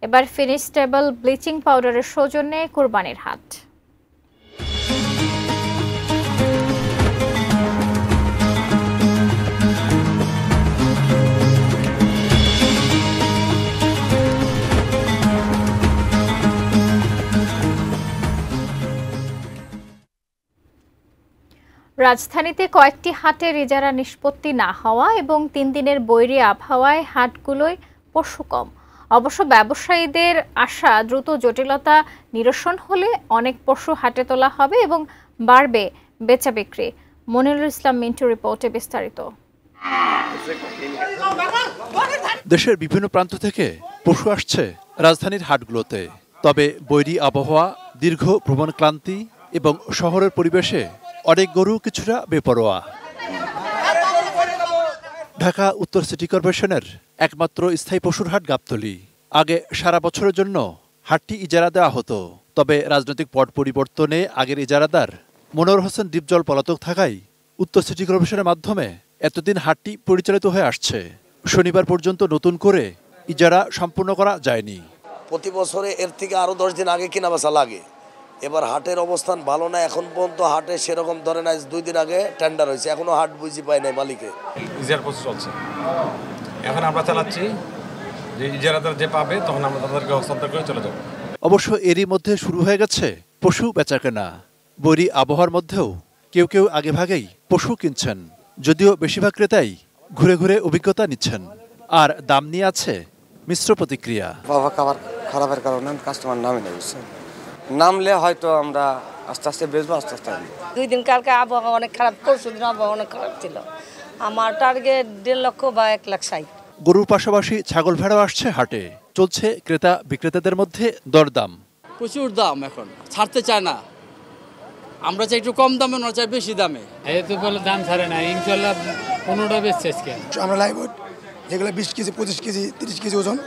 এবার finish stable bleaching পাউডারের সৌজন্যে কুরবানির হাট। রাজধানীতে কয়েকটি হাটের ইজারা নিষ্পত্তি না হওয়া এবং ৩ দিনের বৈরী আবহাওয়ায় হাটগুলোয় পশু কম। অবশ্য ব্যবসায়ীদের আশা দ্রুত জটিলতা নিরসন হলে অনেক পশু হাটে তোলা হবে এবং বাড়বে বেচা বিক্রি। মনিরুল ইসলাম মিন্টু রিপোর্টে বিস্তারিত। দেশের বিভিন্ন প্রান্ত থেকে পশু আসছে রাজধানীর হাটগুলোতে। তবে বৈরী আবহাওয়া, দীর্ঘ ভ্রমণ ক্লান্তি এবং শহরের পরিবেশে অনেক গরু কিছুটা বেপরোয়া। ঢাকা উত্তর সিটি কর্পোরেশনের একমাত্র স্থায়ী পশুর হাট গাবতলী। আগে সারা বছরের জন্য হাটটি ইজারা দেওয়া হতো। তবে রাজনৈতিক পট পরিবর্তনে আগের ইজারাদার মনোয়ার হোসেন ডিপজল পলাতক থাকায় উত্তর সিটি কর্পোরেশনের মাধ্যমে এতদিন হাটটি পরিচালিত হয়ে আসছে। শনিবার পর্যন্ত নতুন করে ইজারা সম্পূর্ণ করা যায়নি। প্রতি বছরে এর থেকে আরো 10 দিন আগে কিনা বেচা লাগে। এবার হাটের অবস্থান ভালো না, এখন পর্যন্ত হাটে সেরকম ধরে নাই। 2 দিন আগে টেন্ডার হয়েছে, এখনো হাট বুঝি পায় নাই মালিকে। ইজারা প্রসেস চলছে, এখন আমরা চালাচ্ছি যে ইজারাদার যে পাবে তখন আমরা তাদেরকে হস্তান্তর করে চলে যাব। অবশ্য এরই মধ্যে শুরু হয়ে গেছে পশু বেচাকেনা। বৈরী আবহাওয়ার মধ্যেও কেউ কেউ আগেভাগেই পশু কিনছেন, যদিও বেশিরভাগ ক্রেতাই ঘুরে ঘুরে অভিজ্ঞতা নিচ্ছেন। আর দাম নিয়ে আছে মিশ্র প্রতিক্রিয়া। খাবার খারাপের কারণে কাস্টমার নামে নেই, নামলে হয়তো আমরা আস্তে আস্তে বেচবো, আস্তে আস্তে। 2 দিন কালকে আবহাওয়া অনেক খারাপ, পরশু দিন আবহাওয়া অনেক খারাপ ছিল। আমার টার্গেট 1.5 লক্ষ বা 1,60,000। গরুর পাশাপাশি ছাগল ভেড়াও আসছে হাটে। চলছে ক্রেতা বিক্রেতাদের মধ্যে দরদাম। প্রচুর দাম, এখন ছাড়তে চায় না। আমরা চাই একটু কম দামে, ওরা চাই বেশি দামে। এই তো বলে দাম ছাড়ে না, ইনশাল্লাহ 15টা বেচছে আজকে। আমরা লাইভউড যেগুলো 20 কেজি, 25 কেজি, 30 কেজি ওজন,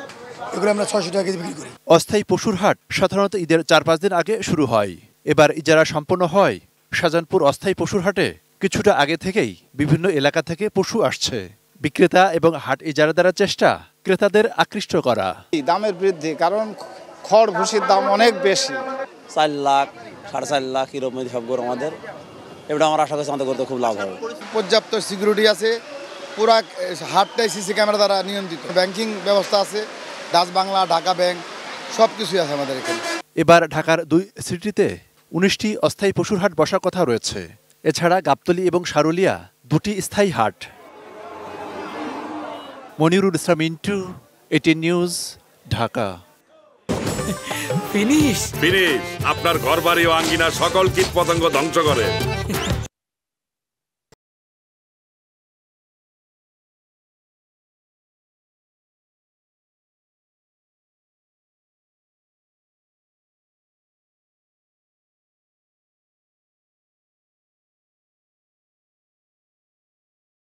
এগুলো আমরা 600 টাকা কেজি বিক্রি করি। অস্থায়ী পশুর হাট সাধারণত ঈদের 4-5 দিন আগে শুরু হয়। এবার ইজারা সম্পন্ন হয় শাহজাহানপুর অস্থায়ী পশুর হাটে কিছুটা আগে থেকেই বিভিন্ন এলাকা থেকে পশু আসছে। বিক্রেতা এবং হাট ইজারাদারের চেষ্টা ক্রেতাদের আকৃষ্ট করা। দামের বৃদ্ধি, কারণ খড় ভুসির দাম অনেক বেশি। 4 লাখ, 4.5 লাখ এরকম সব গরু আমাদের। এবার আমার আশা করছি আমাদের করতে খুব লাভ হবে। পর্যাপ্ত সিকিউরিটি আছে, পুরা হাটটাই সিসি ক্যামেরা দ্বারা নিয়ন্ত্রিত। ব্যাংকিং ব্যবস্থা আছে, ডাচ বাংলা, ঢাকা ব্যাংক, সব কিছুই আছে আমাদের এখানে। এবার ঢাকার 2 সিটিতে 19টি অস্থায়ী পশুর হাট বসার কথা রয়েছে। এছাড়া গাবতলী এবং সারুলিয়া 2টি স্থায়ী হাট। Monirul Islam Mintu, ATN news, Dhaka. Finish আপনার ঘরবাড়ি ও আঙ্গিনা সকল কীটপতঙ্গ ধ্বংস করে।